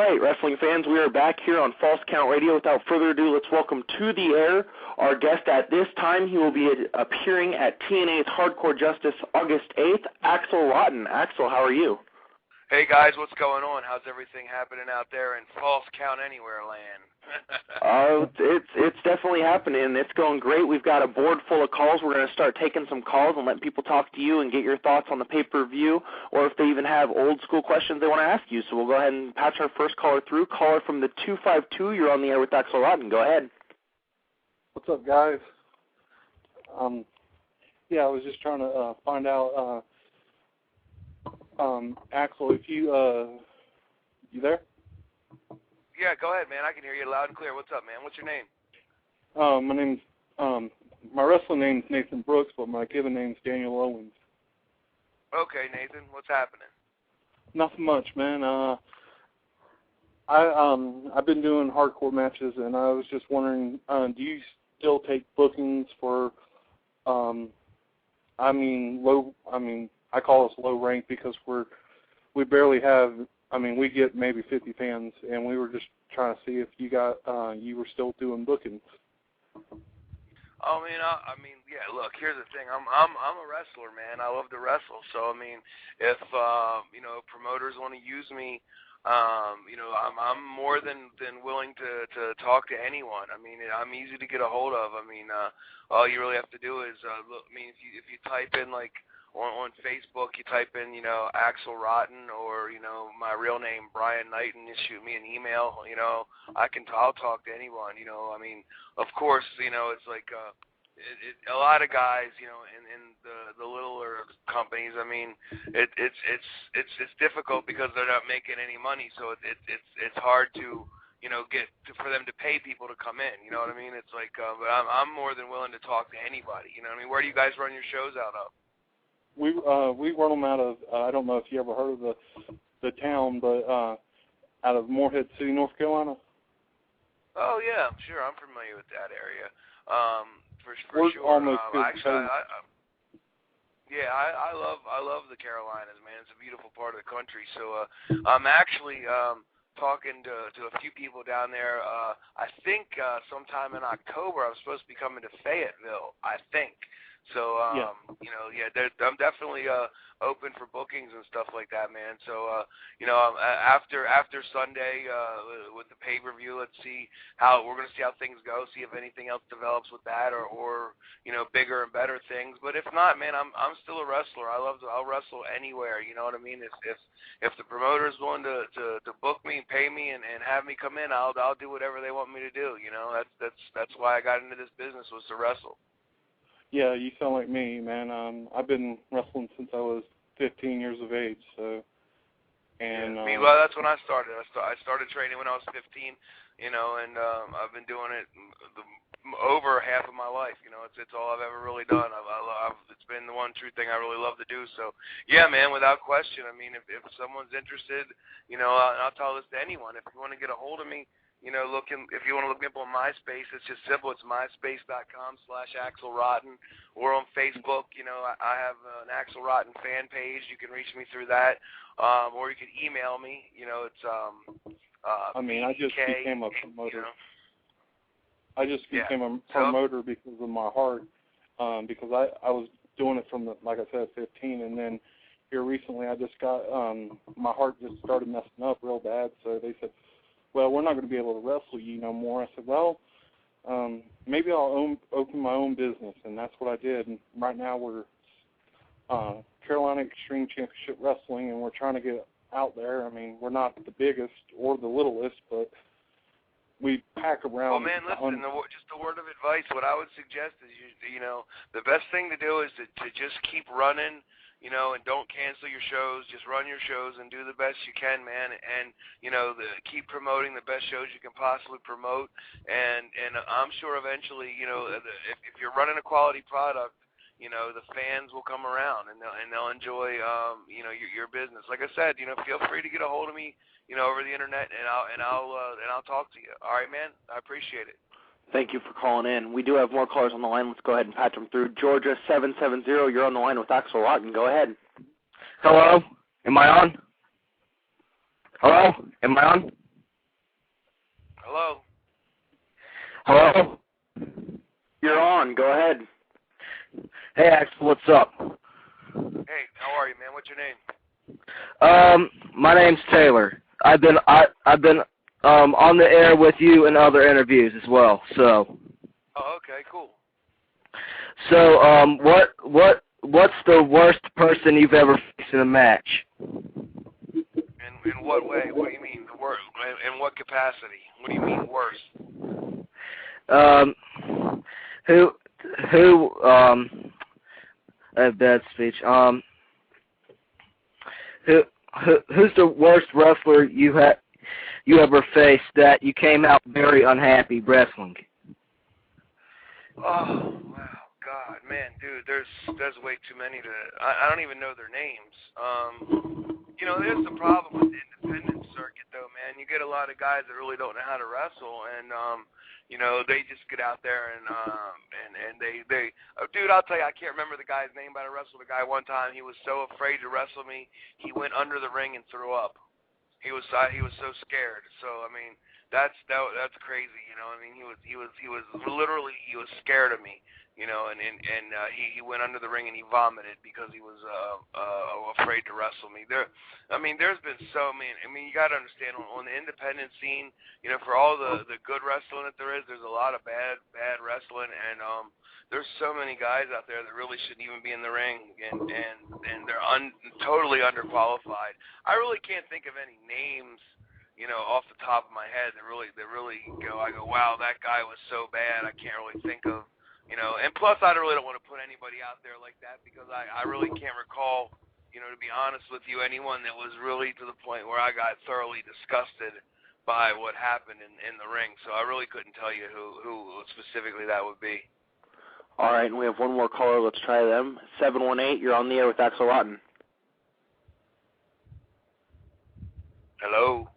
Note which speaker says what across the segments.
Speaker 1: right, wrestling fans, we are back here on False Count Radio. Without further ado, let's welcome to the air our guest at this time. He will be appearing at TNA's Hardcore Justice August 8th, Axl Rotten. Axl, how are you?
Speaker 2: Hey guys, what's going on? How's everything happening out there in False Count Anywhere land?
Speaker 1: It's definitely happening. It's going great. We've got a board full of calls. We're going to start taking some calls and letting people talk to you and get your thoughts on the pay-per-view, or if they even have old school questions they want to ask you. So we'll go ahead and patch our first caller through. Caller from the 252. You're on the air with Axl Rotten. Go ahead.
Speaker 3: What's up, guys? Yeah, I was just trying to find out, Axl, if you there?
Speaker 2: Yeah, go ahead, man. I can hear you loud and clear. What's up, man? What's your name?
Speaker 3: My name's, my wrestling name's Nathan Brooks, but my given name's Daniel Owens.
Speaker 2: Okay, Nathan. What's happening?
Speaker 3: Nothing much, man. I've been doing hardcore matches, and I was just wondering, do you still take bookings for, I call us low rank because we barely have, we get maybe 50 fans, and we were just trying to see if you were still doing bookings.
Speaker 2: Yeah. Look, here's the thing. I'm a wrestler, man. I love to wrestle. So if promoters want to use me, I'm more than willing to talk to anyone. I'm easy to get a hold of. All you really have to do is look. If you type in like on Facebook, you type in Axl Rotten or my real name Brian Knight, and you shoot me an email. I'll talk to anyone. Of course, it's like a lot of guys, in the littler companies. It's difficult because they're not making any money, so it's hard to for them to pay people to come in. You know what I mean? It's like, but I'm more than willing to talk to anybody. You know what I mean? Where do you guys run your shows out of?
Speaker 3: We run them out of, I don't know if you ever heard of the town, but out of Morehead City, North Carolina.
Speaker 2: Oh yeah, sure, I'm familiar with that area. For
Speaker 3: We're
Speaker 2: sure.
Speaker 3: Almost
Speaker 2: Actually, I love the Carolinas, man. It's a beautiful part of the country. So I'm actually talking to a few people down there. I think sometime in October I'm supposed to be coming to Fayetteville, I think. So, I'm definitely open for bookings and stuff like that, man. So, after Sunday with the pay-per-view, let's see we're going to see how things go, see if anything else develops with that or bigger and better things. But if not, man, I'm still a wrestler. I'll wrestle anywhere, you know what I mean? If the promoter is willing to book me and pay me and have me come in, I'll do whatever they want me to do, That's why I got into this business, was to wrestle.
Speaker 3: Yeah, you sound like me, man. I've been wrestling since I was 15 years of age, so. And
Speaker 2: well, that's when I started. I started training when I was 15, and I've been doing it over half of my life. It's all I've ever really done. It's been the one true thing I really love to do. So, yeah, man, without question. If someone's interested, I'll tell this to anyone. If you want to get a hold of me, if you want to look me up on MySpace, it's just simple. It's myspace.com/Axl Rotten. Or on Facebook, I have an Axl Rotten fan page. You can reach me through that. Or you can email me. It's
Speaker 3: I just became a promoter. I just became a promoter because of my heart. Because I was doing it from like I said, 15, and then here recently I just got my heart just started messing up real bad. So they said, well, we're not going to be able to wrestle you no more. I said, well, maybe I'll open my own business, and that's what I did. And right now we're Carolina Extreme Championship Wrestling, and we're trying to get out there. We're not the biggest or the littlest, but we pack around.
Speaker 2: Well, man, listen, just a word of advice. What I would suggest is, the best thing to do is to just keep running, and don't cancel your shows. Just run your shows and do the best you can, man. And keep promoting the best shows you can possibly promote. And I'm sure eventually, if you're running a quality product, the fans will come around and they'll enjoy, your business. Like I said, feel free to get a hold of me, over the internet, and I'll talk to you. All right, man. I appreciate it.
Speaker 1: Thank you for calling in. We do have more callers on the line. Let's go ahead and patch them through. Georgia 770, you're on the line with Axl Rotten. Go ahead.
Speaker 4: Hello? Am I on? Hello? Am I on?
Speaker 2: Hello?
Speaker 4: Hello?
Speaker 1: You're on. Go ahead.
Speaker 4: Hey, Axl, what's up?
Speaker 2: Hey, how are you, man? What's your name?
Speaker 4: My name's Taylor. I've been on the air with you in other interviews as well. So.
Speaker 2: Oh, okay, cool.
Speaker 4: So, what's the worst person you've ever faced in a match?
Speaker 2: In what way? What do you mean? The worst? In what capacity? What do you mean worst? I have bad speech. Who's the worst wrestler you ever faced that you came out very unhappy wrestling? Oh, wow. God, man, dude, there's way too many to... I don't even know their names. There's the problem with the independent circuit, though, man. You get a lot of guys that really don't know how to wrestle, and, they just get out there and they dude, I'll tell you, I can't remember the guy's name, but I wrestled a guy one time. He was so afraid to wrestle me, he went under the ring and threw up. He was so scared. So, I mean, that's crazy, He was literally, he was scared of me, and he went under the ring and he vomited because he was afraid to wrestle me. There's been so many. You got to understand, on the independent scene, for all the good wrestling that there is, there's a lot of bad wrestling, and there's so many guys out there that really shouldn't even be in the ring, and they're totally underqualified. I really can't think of any names, off the top of my head that really go, wow, that guy was so bad, I can't really think of, and plus I really don't want to put anybody out there like that, because I really can't recall, to be honest with you, anyone that was really to the point where I got thoroughly disgusted by what happened in the ring. So I really couldn't tell you who specifically that would be.
Speaker 1: All right, and we have one more caller. Let's try them. 718, you're on the air with Axl Rotten.
Speaker 2: Hello?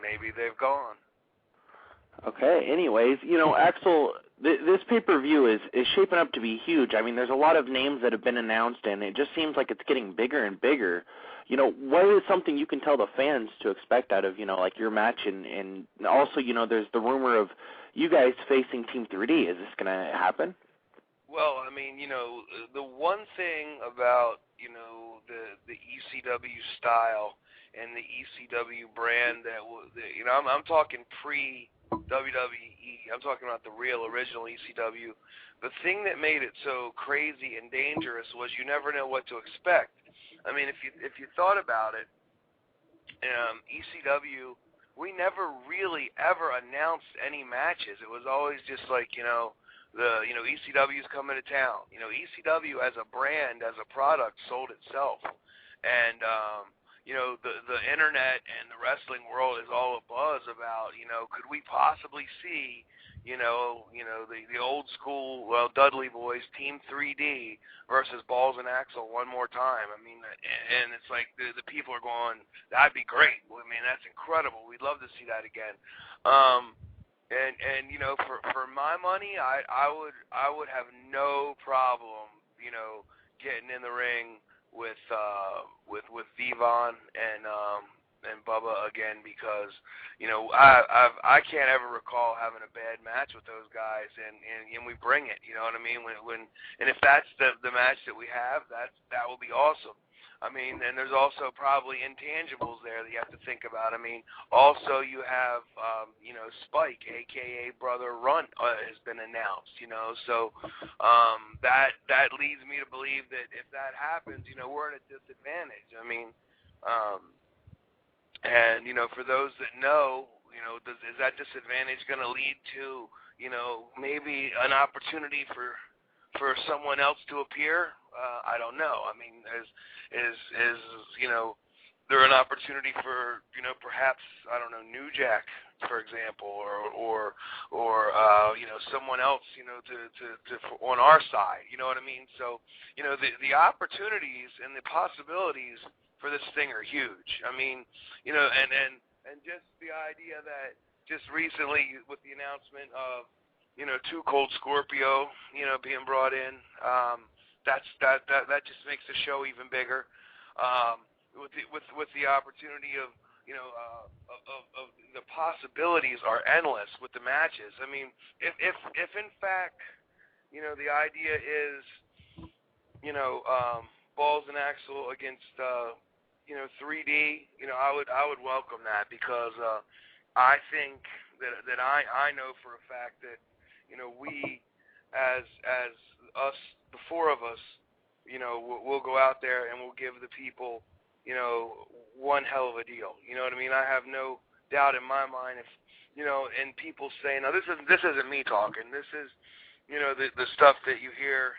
Speaker 2: Maybe they've gone.
Speaker 1: Okay, anyways, Axl, this pay-per-view is shaping up to be huge. There's a lot of names that have been announced, and it just seems like it's getting bigger and bigger. What is something you can tell the fans to expect out of, like your match? And also, there's the rumor of you guys facing Team 3D. Is this going to happen?
Speaker 2: Well, the one thing about, the ECW style and the ECW brand that, I'm talking pre-WWE. I'm talking about the real original ECW. The thing that made it so crazy and dangerous was you never know what to expect. If you thought about it, ECW, we never really ever announced any matches. It was always just like, ECW's coming to town. ECW as a brand, as a product, sold itself. And, the internet and the wrestling world is all abuzz about, could we possibly see, the old school, Dudley Boys, Team 3D versus Balls and Axl one more time. And it's like the people are going, that'd be great. That's incredible. We'd love to see that again. And for my money, I would have no problem, getting in the ring with Devon and Bubba again, because I can't ever recall having a bad match with those guys, and we bring it, you know what I mean? And if that's the match that we have, that will be awesome. And there's also probably intangibles there that you have to think about. Also you have Spike, aka Brother Runt, has been announced. So that leads me to believe that if that happens, we're at a disadvantage. And for those that know, is that disadvantage going to lead to maybe an opportunity for someone else to appear? I don't know. Is there an opportunity for perhaps, I don't know, New Jack, for example, or someone else to on our side, you know what I mean? So the opportunities and the possibilities for this thing are huge. And just the idea that just recently with the announcement of Too Cold Scorpio being brought in, that just makes the show even bigger. With the opportunity of of the possibilities are endless with the matches. I mean, if in fact, the idea is, Balls and Axl against, 3D, I would welcome that, because I think that I know for a fact that, we as us, the four of us, we'll go out there and we'll give the people, one hell of a deal. You know what I mean? I have no doubt in my mind if, and people say, now this isn't me talking. This is, the stuff that you hear,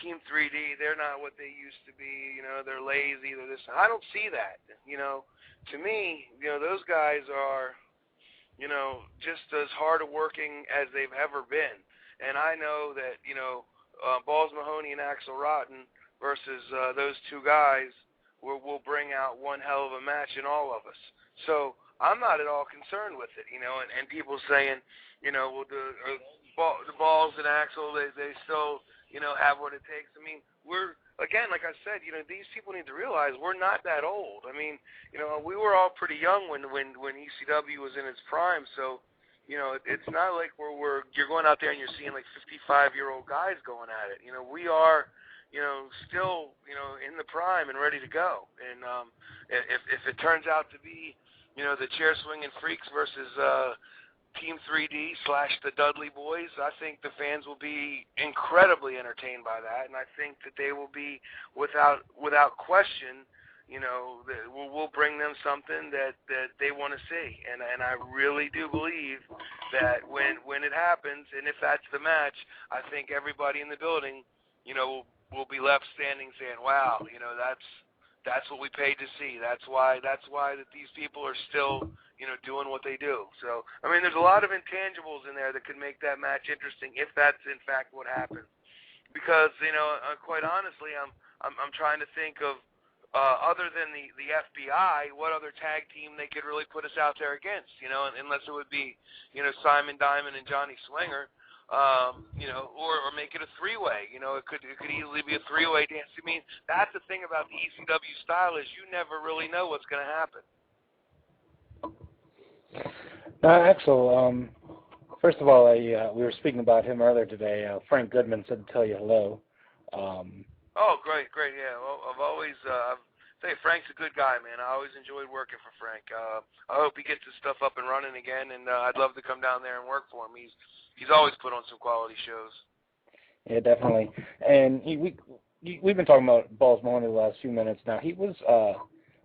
Speaker 2: Team 3D, they're not what they used to be, they're lazy, they're this. I don't see that. To me, those guys are, just as hard working as they've ever been. And I know that, Balls Mahoney and Axl Rotten versus those two guys will bring out one hell of a match in all of us. So I'm not at all concerned with it, and people saying, well, the Balls and Axl, they still, have what it takes. I mean, we're, again, like I said, these people need to realize we're not that old. I mean, we were all pretty young when ECW was in its prime, so, it's not like you're going out there and you're seeing like 55-year-old guys going at it. We are, still, in the prime and ready to go. And if it turns out to be, the chair swinging freaks versus Team 3D / the Dudley Boys, I think the fans will be incredibly entertained by that, and I think that they will be without question, that we'll bring them something that they want to see, and I really do believe that when it happens, and if that's the match, I think everybody in the building, will be left standing saying, wow, that's what we paid to see. That's why that these people are still, doing what they do. So, I mean, there's a lot of intangibles in there that could make that match interesting if that's in fact what happens. Because, quite honestly, I'm trying to think of other than the FBI, what other tag team they could really put us out there against, unless it would be, Simon Diamond and Johnny Swinger. Or make it a three-way. It could easily be a three-way dance. I mean, that's the thing about the ECW style is you never really know what's going to happen.
Speaker 5: Axl, first of all, we were speaking about him earlier today. Frank Goodman said to tell you hello.
Speaker 2: Oh, great, yeah. Well, I've always, Frank's a good guy, man. I always enjoyed working for Frank. I hope he gets his stuff up and running again, and I'd love to come down there and work for him. He's always put on some quality shows.
Speaker 5: Yeah, definitely. And we've been talking about Balls Mahoney the last few minutes now. He was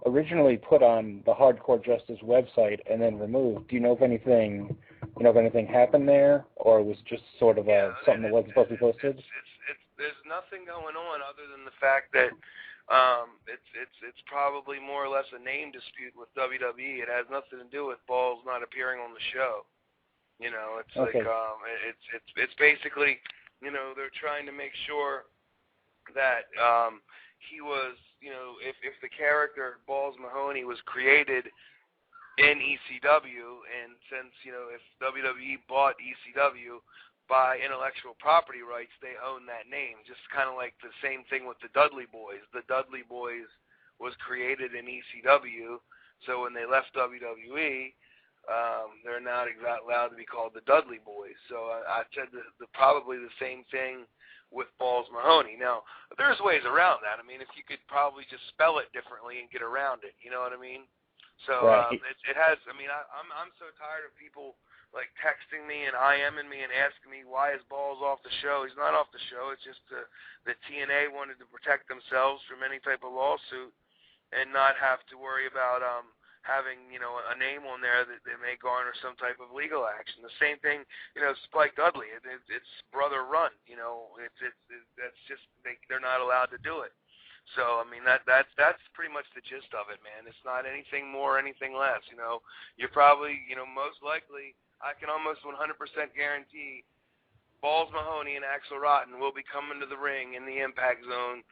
Speaker 5: originally put on the Hardcore Justice website and then removed. Do you know if anything happened there, or it was just sort of something that wasn't supposed to be posted?
Speaker 2: There's nothing going on other than the fact that it's probably more or less a name dispute with WWE. It has nothing to do with Balls not appearing on the show. It's okay. Like it's basically, they're trying to make sure that he was, if the character Balls Mahoney was created in ECW, and since if WWE bought ECW by intellectual property rights, they own that name. Just kind of like the same thing with the Dudley Boys. The Dudley Boys was created in ECW, so when they left WWE, they're not allowed to be called the Dudley Boys. So I said probably the same thing with Balls Mahoney. Now, there's ways around that. I mean, if you could probably just spell it differently and get around it, you know what I mean? So
Speaker 5: right.
Speaker 2: It has. I mean, I'm so tired of people like texting me and IMing me and asking me why is Balls off the show. He's not off the show. It's just the TNA wanted to protect themselves from any type of lawsuit and not have to worry about having, a name on there that may garner some type of legal action. The same thing, Spike Dudley. It's brother run. That's just they're not allowed to do it. So I mean that's pretty much the gist of it, man. It's not anything more, anything less. You're probably, most likely, I can almost 100% guarantee Balls Mahoney and Axl Rotten will be coming to the ring in the Impact Zone.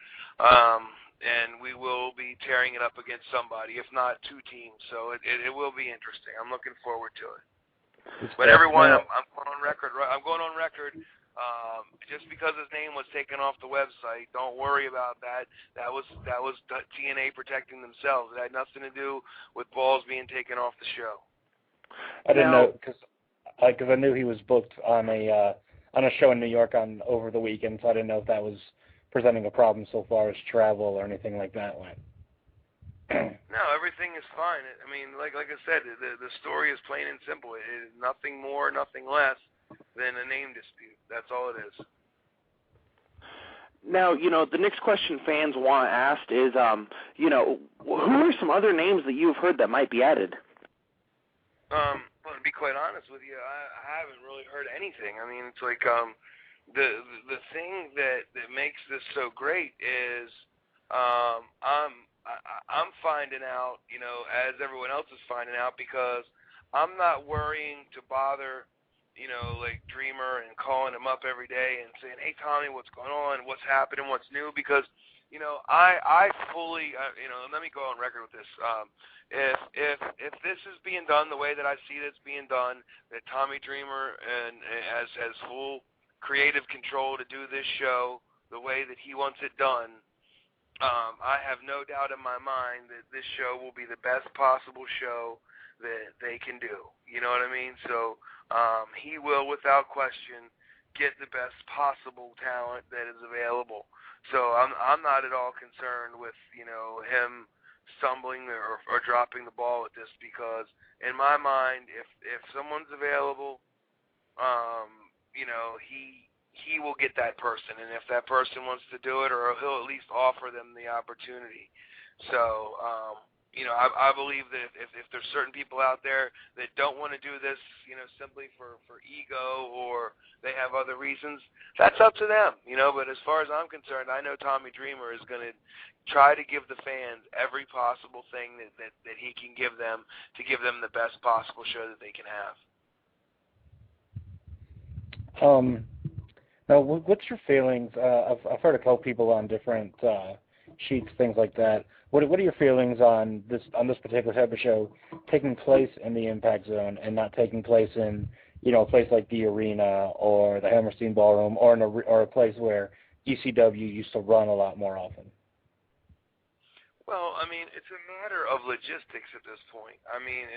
Speaker 2: And we will be tearing it up against somebody, if not two teams. So it will be interesting. I'm looking forward to it. But everyone, I'm going on record. I'm going on record. Just because his name was taken off the website, don't worry about that. That was TNA protecting themselves. It had nothing to do with Balls being taken off the show.
Speaker 5: I didn't know because I knew he was booked on a show in New York over the weekend, so I didn't know if that was presenting a problem so far as travel or anything like that went.
Speaker 2: No, everything is fine. I mean, like I said, the story is plain and simple. It is nothing more, nothing less than a name dispute. That's all it is.
Speaker 1: Now, the next question fans want asked is, who are some other names that you've heard that might be added?
Speaker 2: Well, to be quite honest with you, I haven't really heard anything. I mean, it's like the thing that makes this so great is I'm finding out, as everyone else is finding out, because I'm not worrying to bother, like Dreamer and calling him up every day and saying, hey, Tommy, what's going on? What's happening? What's new? Because, I fully, let me go on record with this. If this is being done the way that I see this being done, that Tommy Dreamer has full creative control to do this show the way that he wants it done, I have no doubt in my mind that this show will be the best possible show that they can do. You know what I mean? So he will, without question, get the best possible talent that is available. So I'm not at all concerned with, him stumbling or dropping the ball at this, because in my mind, if someone's available, he will get that person, and if that person wants to do it, or he'll at least offer them the opportunity. So, I believe that if there's certain people out there that don't want to do this, simply for ego, or they have other reasons, that's up to them, But as far as I'm concerned, I know Tommy Dreamer is going to try to give the fans every possible thing that he can give them to give them the best possible show that they can have.
Speaker 5: Now, what's your feelings? I've heard a couple people on different sheets, things like that. What are your feelings on this particular type of show taking place in the Impact Zone and not taking place in a place like the Arena or the Hammerstein Ballroom or a place where ECW used to run a lot more often?
Speaker 2: Well, I mean, it's a matter of logistics at this point. I mean,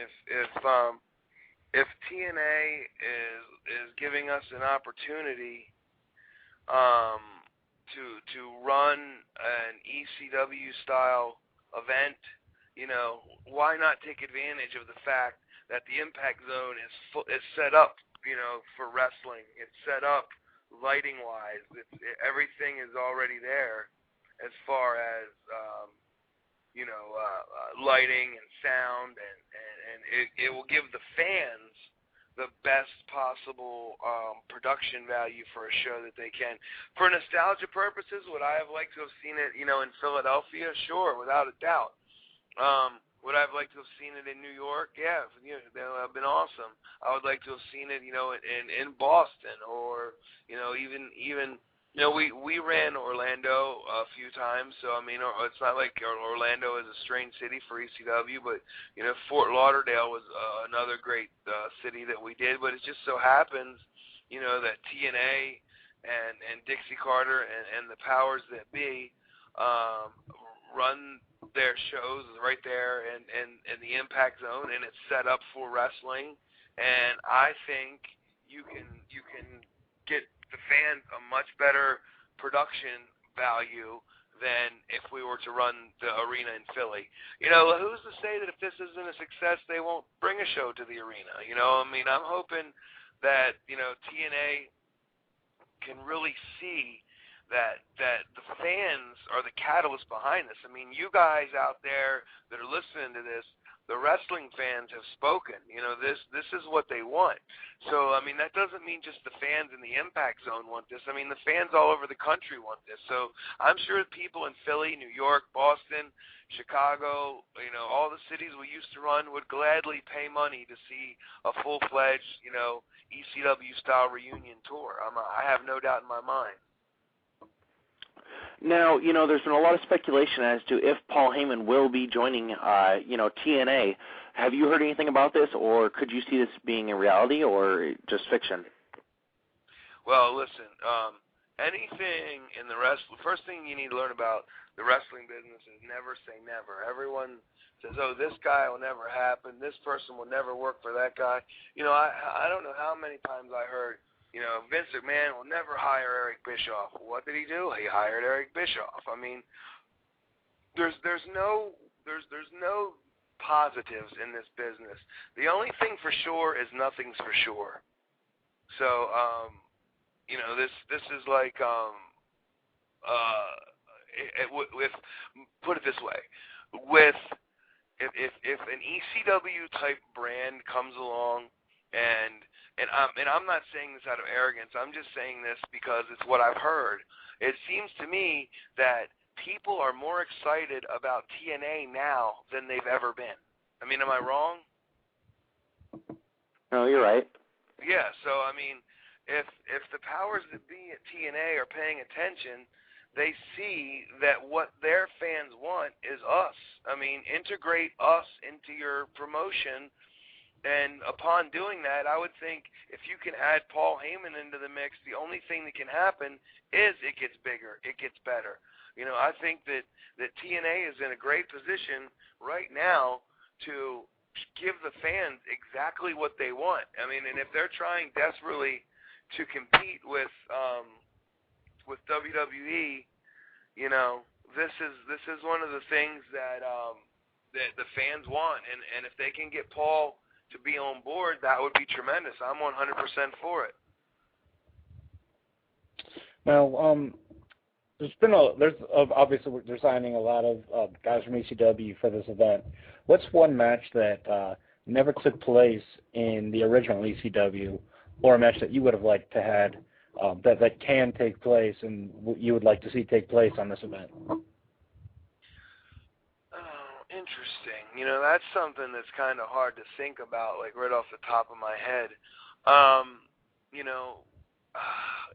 Speaker 2: if TNA is giving us an opportunity to run an ECW style event, why not take advantage of the fact that the Impact Zone is set up, for wrestling. It's set up lighting wise. Everything is already there as far as lighting and sound, and it will give the fans the best possible production value for a show that they can. For nostalgia purposes, would I have liked to have seen it, in Philadelphia? Sure, without a doubt. Would I have liked to have seen it in New York? Yeah, that would have been awesome. I would like to have seen it, in Boston, or even. We ran Orlando a few times, so I mean, it's not like Orlando is a strange city for ECW, but Fort Lauderdale was another great city that we did. But it just so happens, that TNA and Dixie Carter and the powers that be run their shows right there in the Impact Zone, and it's set up for wrestling. And I think you can get the fans a much better production value than if we were to run the Arena in Philly. Who's to say that if this isn't a success, they won't bring a show to the Arena? I mean, I'm hoping that, TNA can really see that the fans are the catalyst behind this. I mean, you guys out there that are listening to this, the wrestling fans have spoken. This is what they want. So, I mean, that doesn't mean just the fans in the Impact Zone want this. I mean, the fans all over the country want this. So I'm sure people in Philly, New York, Boston, Chicago, all the cities we used to run would gladly pay money to see a full-fledged, ECW-style reunion tour. I have no doubt in my mind.
Speaker 1: Now, there's been a lot of speculation as to if Paul Heyman will be joining, TNA. Have you heard anything about this, or could you see this being a reality or just fiction?
Speaker 2: Well, listen, anything in the first thing you need to learn about the wrestling business is never say never. Everyone says, oh, this guy will never happen, this person will never work for that guy. You know, I don't know how many times I heard, you know, Vince McMahon will never hire Eric Bischoff. What did he do? He hired Eric Bischoff. I mean, there's no positives in this business. The only thing for sure is nothing's for sure. So, you know, this is like, put it this way, if an ECW type brand comes along, and I'm not saying this out of arrogance, I'm just saying this because it's what I've heard. It seems to me that people are more excited about TNA now than they've ever been. I mean, am I wrong?
Speaker 1: No, you're right.
Speaker 2: Yeah, so I mean, if the powers that be at TNA are paying attention, they see that what their fans want is us. I mean, integrate us into your promotion, and upon doing that, I would think if you can add Paul Heyman into the mix, the only thing that can happen is it gets bigger, it gets better. You know, I think that TNA is in a great position right now to give the fans exactly what they want. I mean, and if they're trying desperately to compete with WWE, you know, this is one of the things that the fans want, and if they can get Paul to be on board, that would be tremendous. I'm 100% for it.
Speaker 5: Now, obviously they're signing a lot of guys from ECW for this event. What's one match that never took place in the original ECW, or a match that you would have liked to had that can take place and you would like to see take place on this event?
Speaker 2: Oh, interesting. You know, that's something that's kind of hard to think about, like right off the top of my head. You know,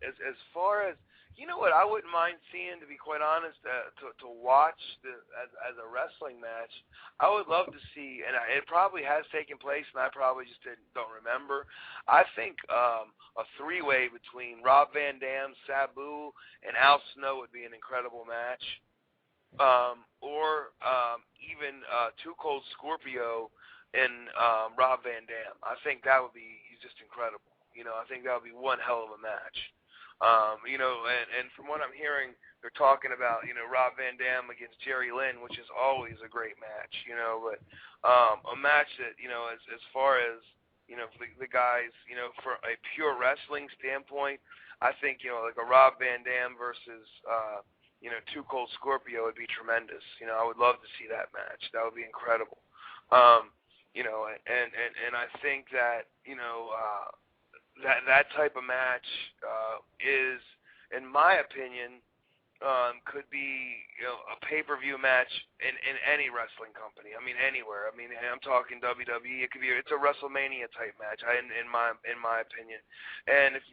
Speaker 2: as far as, you know what I wouldn't mind seeing, to be quite honest, to watch as a wrestling match, I would love to see, and it probably has taken place, and I probably just don't remember. I think a three-way between Rob Van Dam, Sabu, and Al Snow would be an incredible match. Or even Too Cold Scorpio and Rob Van Dam. I think that would be just incredible. You know, I think that would be one hell of a match. You know, and from what I'm hearing, they're talking about, you know, Rob Van Dam against Jerry Lynn, which is always a great match, you know, but a match that, you know, as far as, you know, the guys, you know, for a pure wrestling standpoint, I think, you know, like a Rob Van Dam versus, you know, Too Cold Scorpio would be tremendous. You know, I would love to see that match. That would be incredible. You know, and I think that, you know, that type of match is, in my opinion, could be, you know, a pay-per-view match in any wrestling company. I mean, anywhere. I mean, I'm talking WWE. It's a WrestleMania type match, in my opinion. And if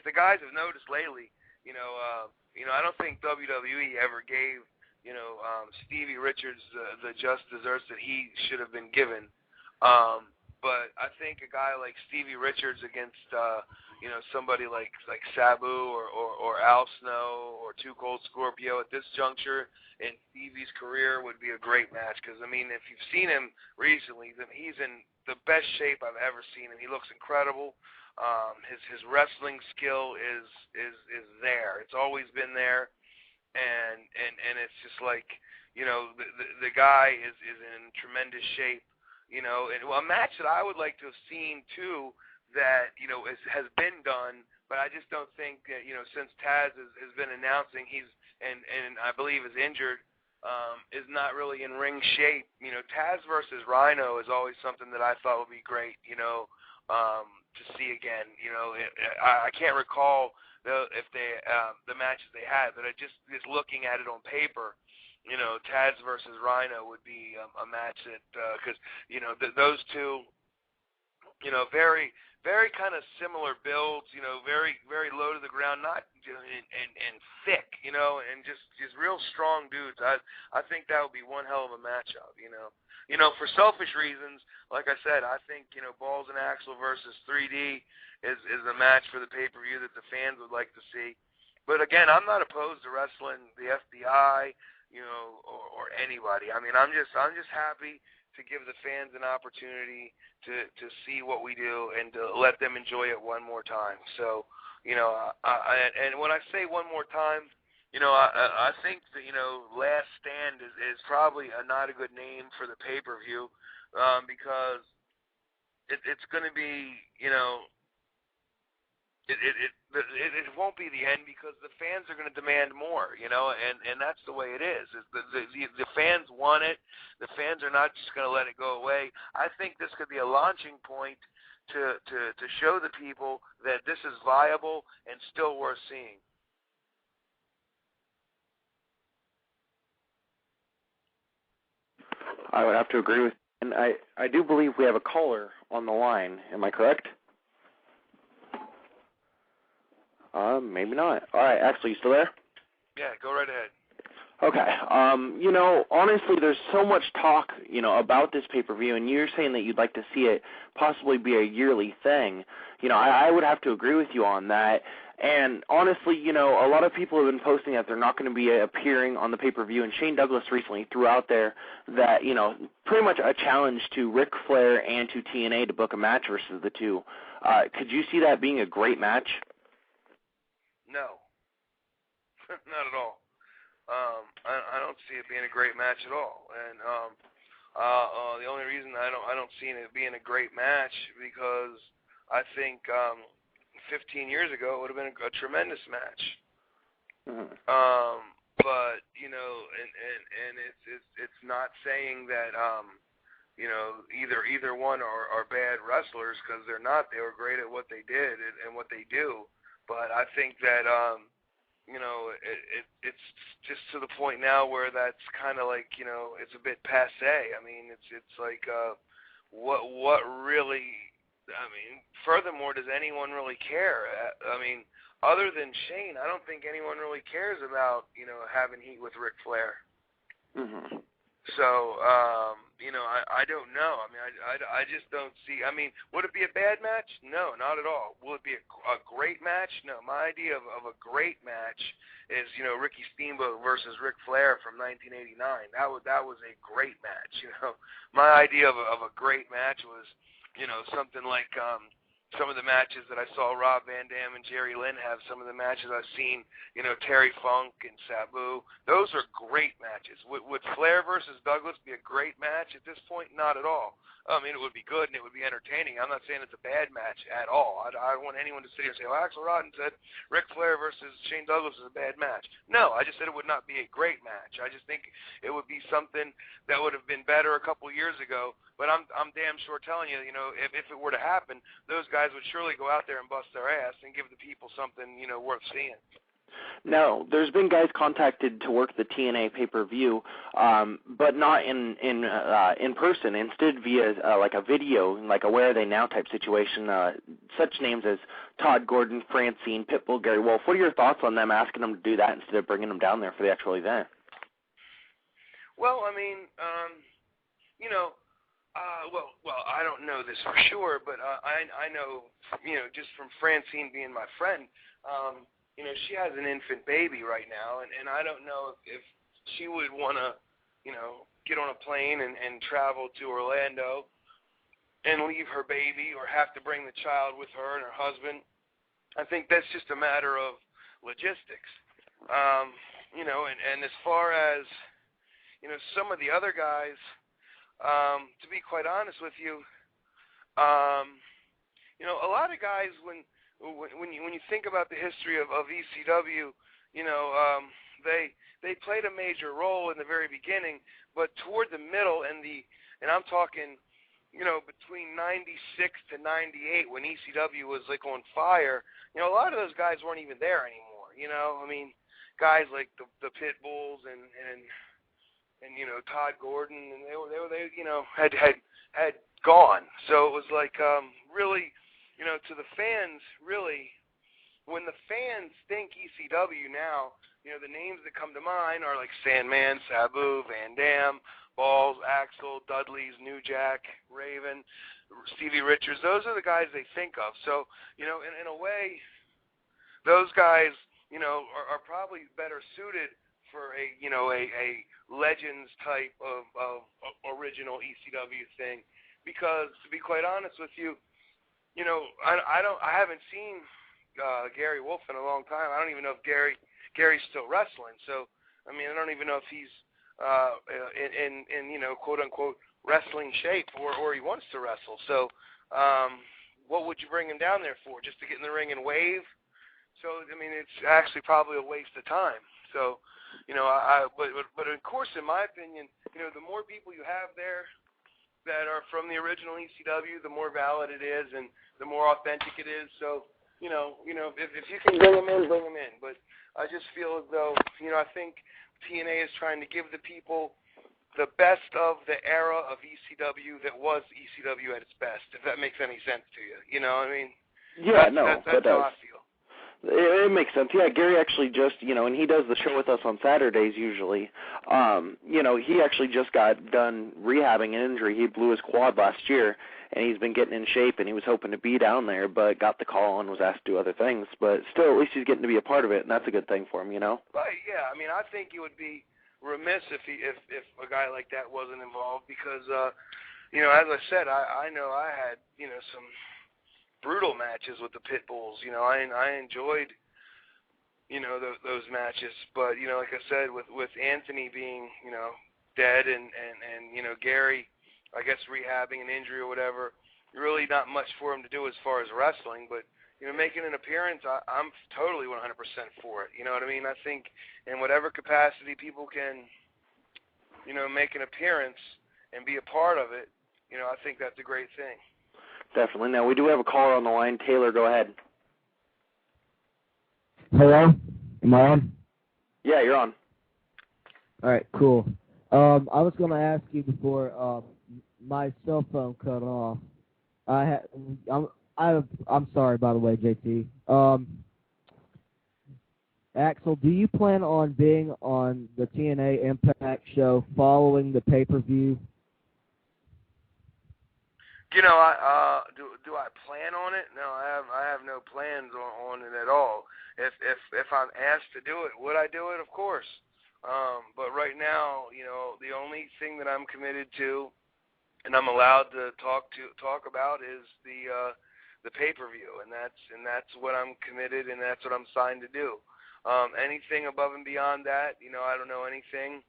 Speaker 2: the guys have noticed lately, you know, I don't think WWE ever gave, you know, Stevie Richards the just desserts that he should have been given. But I think a guy like Stevie Richards against, you know, somebody like Sabu or Al Snow or Too Cold Scorpio at this juncture in Stevie's career would be a great match. Because, I mean, if you've seen him recently, he's in the best shape I've ever seen him. He looks incredible. His wrestling skill is there. It's always been there. And it's just like, you know, the guy is in tremendous shape. You know, and a match that I would like to have seen too, that, you know, has been done, but I just don't think that, you know, since Taz has been announcing and I believe is injured, is not really in ring shape. You know, Taz versus Rhino is always something that I thought would be great, you know, to see again. You know, I can't recall if the matches they had, but I just looking at it on paper, you know, Taz versus Rhino would be a match that, because, you know, those two, you know, very, very kind of similar builds, you know, very, very low to the ground, not, and thick, you know, and just real strong dudes. I think that would be one hell of a matchup, you know. You know, for selfish reasons, like I said, I think, Balls and Axl versus 3D is a match for the pay-per-view that the fans would like to see. But again, I'm not opposed to wrestling the FBI, or anybody. I mean, I'm just happy to give the fans an opportunity to see what we do and to let them enjoy it one more time. So, and when I say one more time, I think that, Last Stand is probably not a good name for the pay-per-view, because it's going to be, it won't be the end, because the fans are going to demand more, and that's the way it is. The fans want it. The fans are not just going to let it go away. I think this could be a launching point to show the people that this is viable and still worth seeing.
Speaker 1: I would have to agree with you. And I do believe we have a caller on the line. Am I correct? Maybe not. All right, Axl, you still there?
Speaker 2: Yeah, go right ahead.
Speaker 1: Okay. Honestly, there's so much talk, about this pay-per-view, and you're saying that you'd like to see it possibly be a yearly thing. I would have to agree with you on that. And honestly, a lot of people have been posting that they're not going to be appearing on the pay-per-view, and Shane Douglas recently threw out there that, pretty much a challenge to Ric Flair and to TNA to book a match versus the two. Could you see that being a great match?
Speaker 2: No. Not at all. I don't see it being a great match at all, and the only reason I don't see it being a great match because I think 15 years ago it would have been a tremendous match.
Speaker 1: Mm-hmm.
Speaker 2: But and it's not saying that either one are bad wrestlers, because they're not. They were great at what they did and what they do. But I think that it's just to the point now where that's kind of like, it's a bit passé. I mean, it's like what really, I mean, furthermore, does anyone really care? I mean, other than Shane, I don't think anyone really cares about, having heat with Ric Flair.
Speaker 1: Mm-hmm.
Speaker 2: So, I don't know. I mean, I just don't see. I mean, would it be a bad match? No, not at all. Will it be a great match? No. My idea of a great match is, Ricky Steamboat versus Ric Flair from 1989. That was a great match. My idea of a great match was, something like some of the matches that I saw Rob Van Dam and Jerry Lynn have, some of the matches I've seen, Terry Funk and Sabu. Those are great matches. Would Flair versus Douglas be a great match at this point? Not at all. I mean, it would be good and it would be entertaining. I'm not saying it's a bad match at all. I don't want anyone to sit here and say, well, Axl Rotten said Ric Flair versus Shane Douglas is a bad match. No, I just said it would not be a great match. I just think it would be something that would have been better a couple years ago. But I'm damn sure telling you, if it were to happen, those guys would surely go out there and bust their ass and give the people something, worth seeing.
Speaker 1: Now, there's been guys contacted to work the TNA pay-per-view, but not in person. Instead, via like a video, like a Where Are They Now type situation. Such names as Todd Gordon, Francine, Pitbull, Gary Wolf. What are your thoughts on them asking them to do that instead of bringing them down there for the actual event?
Speaker 2: Well, I mean, well, I don't know this for sure, but I know, just from Francine being my friend, she has an infant baby right now, and I don't know if she would want to, get on a plane and travel to Orlando and leave her baby or have to bring the child with her and her husband. I think that's just a matter of logistics, and as far as, some of the other guys, to be quite honest with you, a lot of guys, when you think about the history of ECW, they played a major role in the very beginning, but toward the middle and I'm talking, between 96 to 98, when ECW was like on fire, a lot of those guys weren't even there anymore. I mean, guys like the Pitbulls and Todd Gordon, and they had gone. So it was like really, to the fans, really, when the fans think ECW now, the names that come to mind are like Sandman, Sabu, Van Dam, Balls, Axl, Dudley's, New Jack, Raven, Stevie Richards. Those are the guys they think of. So, in a way, those guys, are probably better suited for a Legends type of original ECW thing. Because, to be quite honest with you, I haven't seen Gary Wolf in a long time. I don't even know if Gary's still wrestling. So, I don't even know if he's in quote unquote wrestling shape or he wants to wrestle. So, what would you bring him down there for? Just to get in the ring and wave? So, it's actually probably a waste of time. So, but of course, in my opinion, the more people you have there that are from the original ECW, the more valid it is and the more authentic it is. So, if you can bring them in, bring them in. But I just feel as though, I think TNA is trying to give the people the best of the era of ECW that was ECW at its best, if that makes any sense to you. You know what I mean?
Speaker 1: Yeah,
Speaker 2: that's how I feel.
Speaker 1: It makes sense. Yeah, Gary actually just, and he does the show with us on Saturdays usually. He actually just got done rehabbing an injury. He blew his quad last year, and he's been getting in shape, and he was hoping to be down there, but got the call and was asked to do other things. But still, at least he's getting to be a part of it, and that's a good thing for him,
Speaker 2: Right, yeah. I think he would be remiss if a guy like that wasn't involved because, as I said, I know I had, some brutal matches with the Pit Bulls. I enjoyed, those matches. But, like I said, with Anthony being, dead and Gary, I guess, rehabbing an injury or whatever, really not much for him to do as far as wrestling. But, making an appearance, I'm totally 100% for it. You know what I mean? I think in whatever capacity people can, make an appearance and be a part of it, I think that's a great thing.
Speaker 1: Definitely. Now, we do have a caller on the line. Taylor, go ahead.
Speaker 6: Hello? Am I on?
Speaker 1: Yeah, you're on.
Speaker 6: All right, cool. I was going to ask you before my cell phone cut off. I'm sorry, by the way, JT. Axl, do you plan on being on the TNA Impact show following the pay-per-view?
Speaker 2: Do I plan on it? No, I have no plans on it at all. If I'm asked to do it, would I do it? Of course. But right now, the only thing that I'm committed to, and I'm allowed to talk about, is the pay-per-view, and that's what I'm committed, and that's what I'm signed to do. Anything above and beyond that, I don't know anything.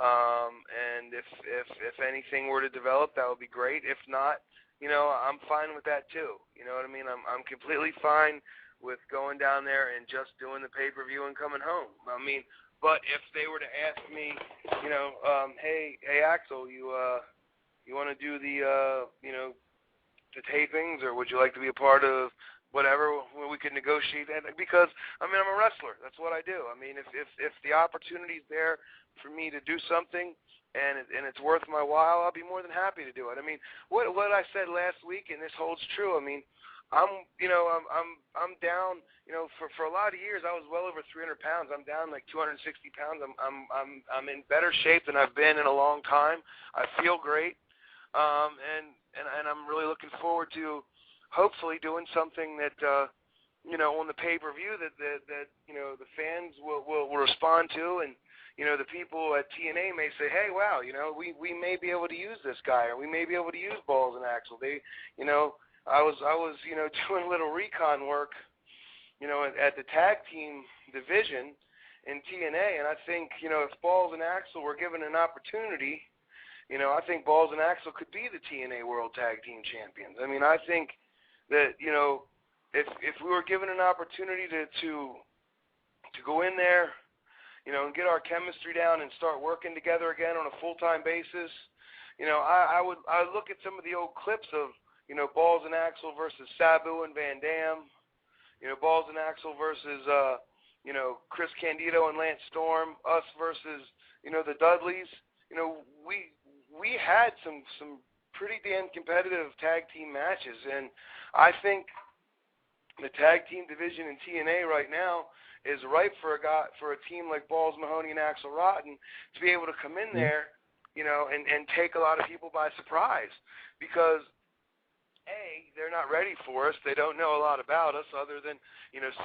Speaker 2: And if anything were to develop, that would be great. If not, I'm fine with that too. You know what I mean? I'm completely fine with going down there and just doing the pay-per-view and coming home. But if they were to ask me, hey Axl, you want to do the the tapings, or would you like to be a part of whatever, where we could negotiate that? Because I'm a wrestler. That's what I do. If the opportunity's there for me to do something, and it's worth my while, I'll be more than happy to do it. What I said last week, and this holds true. I'm down. For a lot of years, I was well over 300 pounds. I'm down like 260 pounds. I'm in better shape than I've been in a long time. I feel great, and I'm really looking forward to hopefully doing something that on the pay-per-view that the fans will respond to, and the people at TNA may say, hey, wow, we may be able to use this guy, or we may be able to use Balls and Axl. I was doing a little recon work, at the tag team division in TNA, and I think, if Balls and Axl were given an opportunity, I think Balls and Axl could be the TNA World Tag Team Champions. I think that, if we were given an opportunity to go in there, and get our chemistry down and start working together again on a full-time basis, I would look at some of the old clips of, Balls and Axl versus Sabu and Van Dam, Balls and Axl versus, Chris Candido and Lance Storm, us versus, the Dudleys. We had some pretty damn competitive tag team matches, and I think the tag team division in TNA right now is ripe for a team like Balls Mahoney and Axl Rotten to be able to come in there and take a lot of people by surprise because, A, they're not ready for us. They don't know a lot about us other than,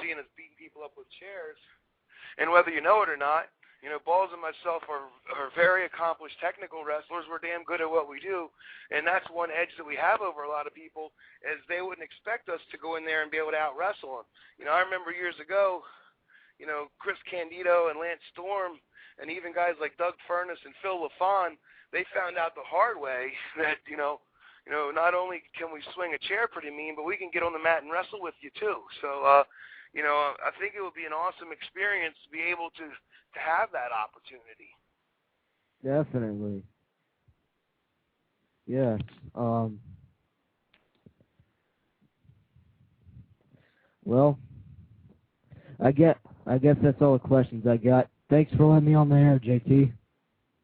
Speaker 2: seeing us beating people up with chairs. And whether you know it or not, Balls and myself are very accomplished technical wrestlers. We're damn good at what we do, and that's one edge that we have over a lot of people, is they wouldn't expect us to go in there and be able to out-wrestle them. I remember years ago, Chris Candido and Lance Storm, and even guys like Doug Furness and Phil LaFawn, they found out the hard way that, not only can we swing a chair pretty mean, but we can get on the mat and wrestle with you too. So, I think it would be an awesome experience to be able to have that opportunity.
Speaker 6: Definitely. Yes. Well, I guess that's all the questions I got. Thanks for letting me on the air, JT.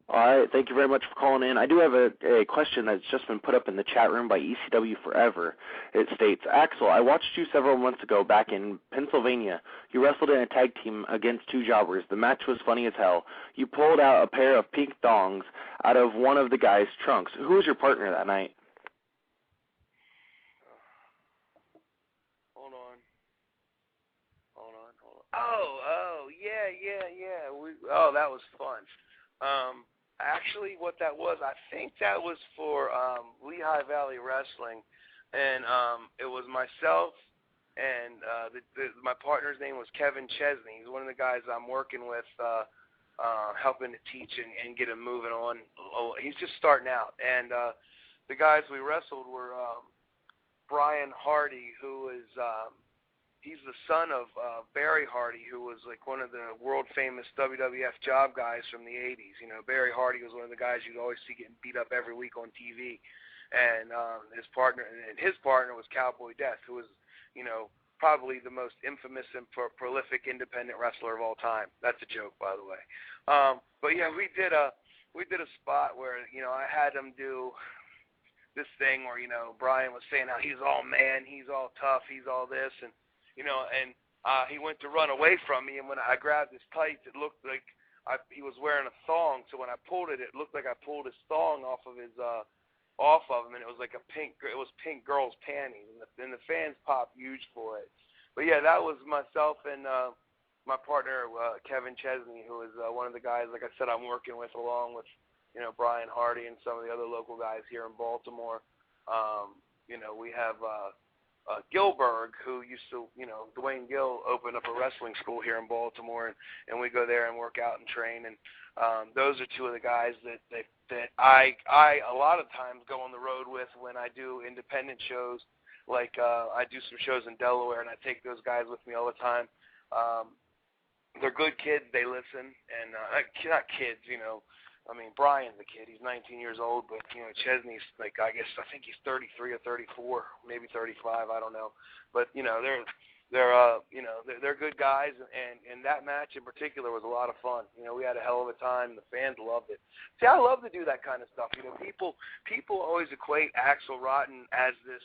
Speaker 1: All right, thank you very much for calling in. I do have a question that's just been put up in the chat room by ECW Forever. It states, Axl, I watched you several months ago back in Pennsylvania. You wrestled in a tag team against two jobbers. The match was funny as hell. You pulled out a pair of pink thongs out of one of the guy's trunks. Who was your partner that night?
Speaker 2: Hold on. Oh, yeah. That was fun. Actually, what that was, I think that was for Lehigh Valley Wrestling, and it was myself and my partner's name was Kevin Chesney. He's one of the guys I'm working with, helping to teach and get him moving on. He's just starting out, and the guys we wrestled were Brian Hardy, who is he's the son of Barry Hardy, who was like one of the world-famous WWF job guys from the 80s. Barry Hardy was one of the guys you'd always see getting beat up every week on TV. And his partner was Cowboy Death, who was, probably the most infamous and prolific independent wrestler of all time. That's a joke, by the way. But yeah, we did a spot where, I had him do this thing where, Brian was saying how he's all man, he's all tough, he's all this, and he went to run away from me, and when I grabbed his tights, it looked like he was wearing a thong. So when I pulled it, it looked like I pulled his thong off of him, and it was like pink girl's panties, and the fans popped huge for it. But yeah, that was myself and my partner Kevin Chesney, who is one of the guys, like I said, I'm working with, along with Brian Hardy and some of the other local guys here in Baltimore. We have Gilberg, who used to, Dwayne Gill opened up a wrestling school here in Baltimore, and we go there and work out and train. And those are two of the guys that I a lot of times go on the road with when I do independent shows. Like I do some shows in Delaware, and I take those guys with me all the time. They're good kids. They listen, and not kids, Brian's a kid. He's 19 years old, but, Chesney's, I think he's 33 or 34, maybe 35, I don't know. But, they're good guys, and that match in particular was a lot of fun. We had a hell of a time, and the fans loved it. See, I love to do that kind of stuff. People always equate Axl Rotten as this,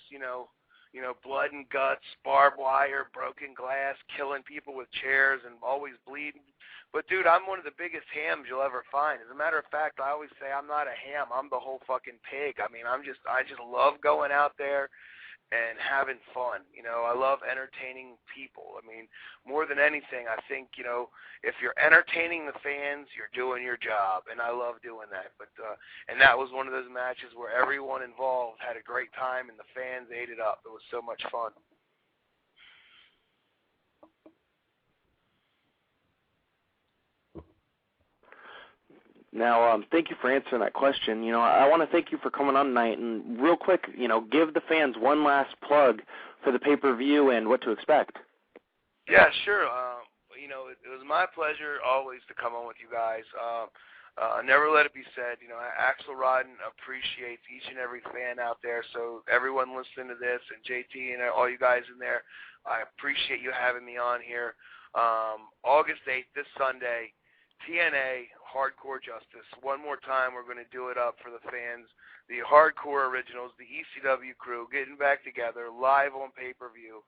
Speaker 2: blood and guts, barbed wire, broken glass, killing people with chairs and always bleeding. But, dude, I'm one of the biggest hams you'll ever find. As a matter of fact, I always say I'm not a ham. I'm the whole fucking pig. I just love going out there and having fun. I love entertaining people. More than anything, I think, if you're entertaining the fans, you're doing your job, and I love doing that. But and that was one of those matches where everyone involved had a great time, and the fans ate it up. It was so much fun.
Speaker 1: Now, thank you for answering that question. I want to thank you for coming on tonight, and real quick, give the fans one last plug for the pay-per-view and what to expect.
Speaker 2: Yeah, sure. It was my pleasure always to come on with you guys. Never let it be said, Axl Rotten appreciates each and every fan out there. So everyone listening to this, and JT and all you guys in there, I appreciate you having me on here. August 8th, this Sunday, TNA Hardcore Justice. One more time, we're going to do it up for the fans. The Hardcore Originals, the ECW crew, getting back together, live on pay-per-view.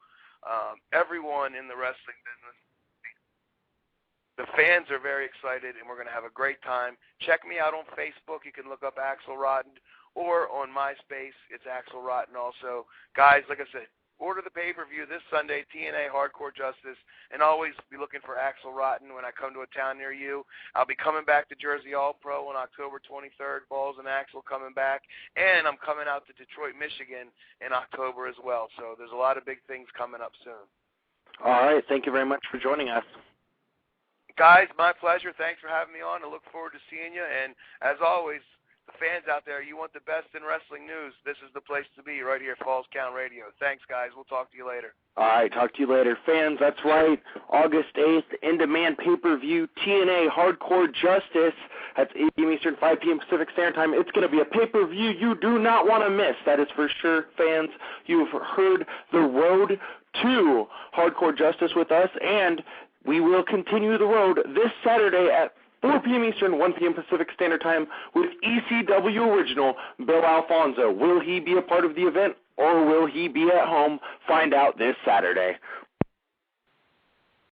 Speaker 2: Everyone in the wrestling business. The fans are very excited, and we're going to have a great time. Check me out on Facebook. You can look up Axl Rotten, or on MySpace, it's Axl Rotten also. Guys, like I said, order the pay-per-view this Sunday, TNA Hardcore Justice, and always be looking for Axl Rotten when I come to a town near you. I'll be coming back to Jersey All-Pro on October 23rd, Balls and Axl coming back, and I'm coming out to Detroit, Michigan in October as well. So there's a lot of big things coming up soon.
Speaker 1: All right. Thank you very much for joining us.
Speaker 2: Guys, my pleasure. Thanks for having me on. I look forward to seeing you. And as always, the fans out there, you want the best in wrestling news, this is the place to be right here at Falls Count Radio. Thanks, guys. We'll talk to you later.
Speaker 1: All right. Talk to you later. Fans, that's right. August 8th, in-demand pay-per-view, TNA Hardcore Justice. That's 8 p.m. Eastern, 5 p.m. Pacific Standard Time. It's going to be a pay-per-view you do not want to miss. That is for sure, fans. You've heard the road to Hardcore Justice with us, and we will continue the road this Saturday at 4 p.m. Eastern, 1 p.m. Pacific Standard Time with ECW Original Bill Alfonso. Will he be a part of the event, or will he be at home? Find out this Saturday.